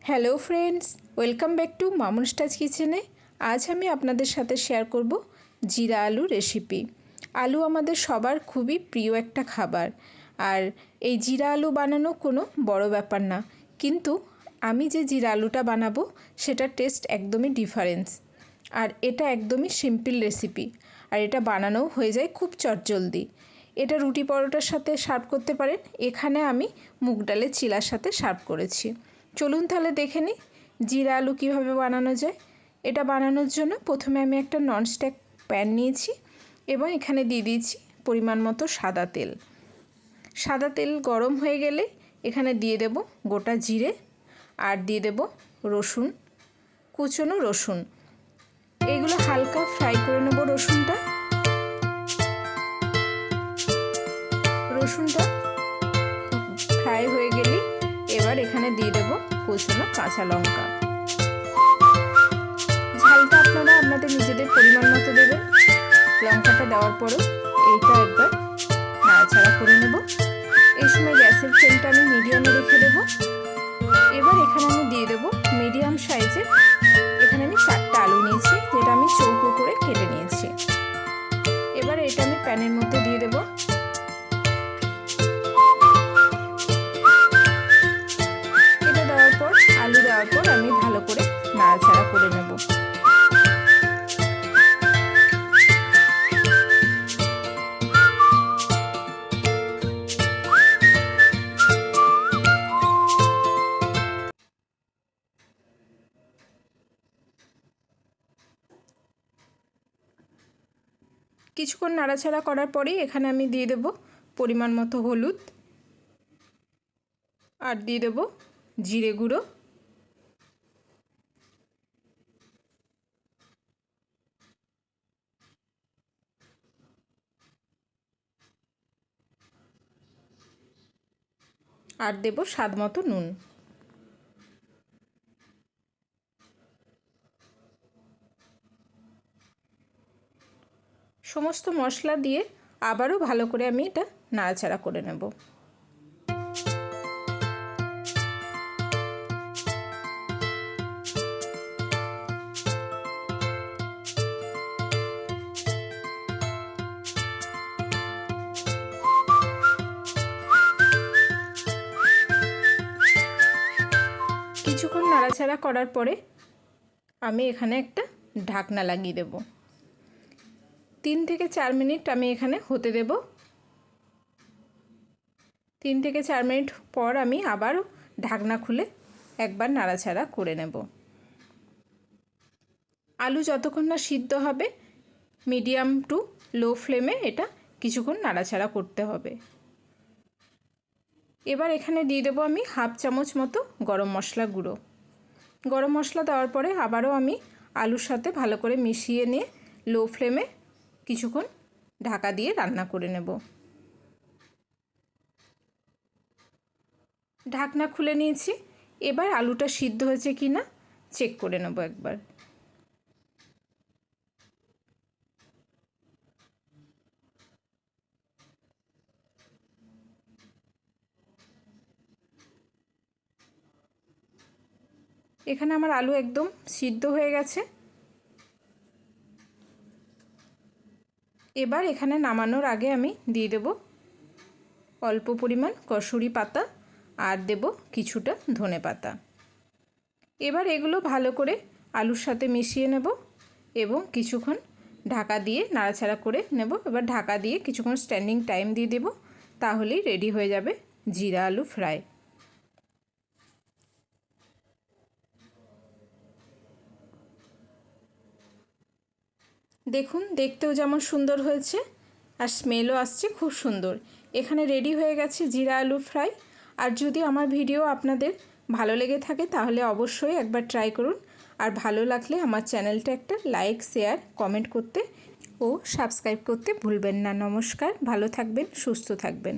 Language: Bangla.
Hello friends, welcome back to Mamun স্টাজ কিচেনে। আজ আমি আপনাদের সাথে শেয়ার করব জিরা আলু রেসিপি। আলু আমাদের সবার খুবই প্রিয় একটা খাবার, আর এই জিরা আলু বানানো কোনো বড় ব্যাপার না, কিন্তু আমি যে জিরা আলুটা বানাবো সেটার টেস্ট একদমই ডিফারেন্স। আর এটা একদমই সিম্পল রেসিপি, আর এটা বানানোও হয়ে যায় খুব চটজলদি। এটা রুটি পরোটার সাথে সার্ভ করতে পারেন। এখানে আমি মুগ ডালের চিলার সাথে সার্ভ করেছি। চলুন তাহলে দেখে নিই জিরা আলু কীভাবে বানানো যায়। এটা বানানোর জন্য প্রথমে আমি একটা ননস্টিক প্যান নিয়েছি এবং এখানে দিয়ে দিয়েছি পরিমাণ মতো সাদা তেল। সাদা তেল গরম হয়ে গেলে এখানে দিয়ে দেব গোটা জিরে, আর দিয়ে দেব রসুন, কুচনো রসুন। এগুলো হালকা ফ্রাই করে নেব। রসুনটা ফ্রাই হয়ে গেলে এবার এখানে দিয়ে দেব কুচনো কাঁচা লঙ্কা। ঝালটা আপনারা আপনাদের নিজেদের পরিমাণ মতো দেবেন। লঙ্কাটা দেওয়ার পরও এইটা একবার নাড়াচাড়া করে নেব। এই সময় গ্যাসের ফ্লেমটা আমি মিডিয়ামে রেখে দেব। এবার এখানে আমি দিয়ে দেব মিডিয়াম সাইজের, এখানে আমি 4টা আলু নিয়েছি, যেটা আমি চৌকো করে কেটে নিয়েছি। এবার এটা আমি প্যানের মধ্যে দিয়ে দেব। আলু দেওয়ার পর আমি ভালো করে নাড়াচাড়া করে নেব। কিছুক্ষণ নাড়াচাড়া করার পরেই এখানে আমি দিয়ে দেব পরিমাণ মতো হলুদ, আর দিয়ে দেব জিরে গুঁড়ো, আর দেব স্বাদ মতো নুন। সমস্ত মশলা দিয়ে আবারও ভালো করে আমি এটা নাড়াচাড়া করে নেব। কিছুক্ষণ নাড়াচাড়া করার পরে আমি এখানে একটা ঢাকনা লাগিয়ে দেব। 3 থেকে 4 মিনিট আমি এখানে হতে দেব। 3 থেকে 4 মিনিট পর আমি আবার ঢাকনা খুলে একবার নাড়াচাড়া করে নেব। আলু যতক্ষণ না সিদ্ধ হবে মিডিয়াম টু লো ফ্লেমে এটা কিছুক্ষণ নাড়াচাড়া করতে হবে। এবার এখানে দিয়ে দেবো আমি 1/2 চামচ মতো গরম মশলা গুঁড়ো। গরম মশলা দেওয়ার পরে আবারও আমি আলুর সাথে ভালো করে মিশিয়ে নিয়ে লো ফ্লেমে কিছুক্ষণ ঢাকা দিয়ে রান্না করে নেব। ঢাকনা খুলে নিয়েছি। এবার আলুটা সিদ্ধ হয়েছে কি না চেক করে নেব একবার। এখানে আমার আলু একদম সিদ্ধ হয়ে গেছে। এবার এখানে নামানোর আগে আমি দিয়ে দেব অল্প পরিমাণ কসুরি পাতা, আর দেব কিছুটা ধনে পাতা। এবার এগুলো ভালো করে আলুর সাথে মিশিয়ে নেব এবং কিছুক্ষণ ঢাকা দিয়ে নাড়াচাড়া করে নেব। এবার ঢাকা দিয়ে কিছুক্ষণ স্ট্যান্ডিং টাইম দিয়ে দেব, তাহলেই রেডি হয়ে যাবে জিরা আলু ফ্রাই। দেখুন, দেখতেও যেমন সুন্দর হয়েছে আর স্মেলও আসছে খুব সুন্দর। এখানে রেডি হয়ে গেছে জিরা আলু ফ্রাই। আর যদি আমার ভিডিও আপনাদের ভালো লেগে থাকে তাহলে অবশ্যই একবার ট্রাই করুন। আর ভালো লাগলে আমার চ্যানেলটা একটা লাইক, শেয়ার, কমেন্ট করতে ও সাবস্ক্রাইব করতে ভুলবেন না। নমস্কার, ভালো থাকবেন, সুস্থ থাকবেন।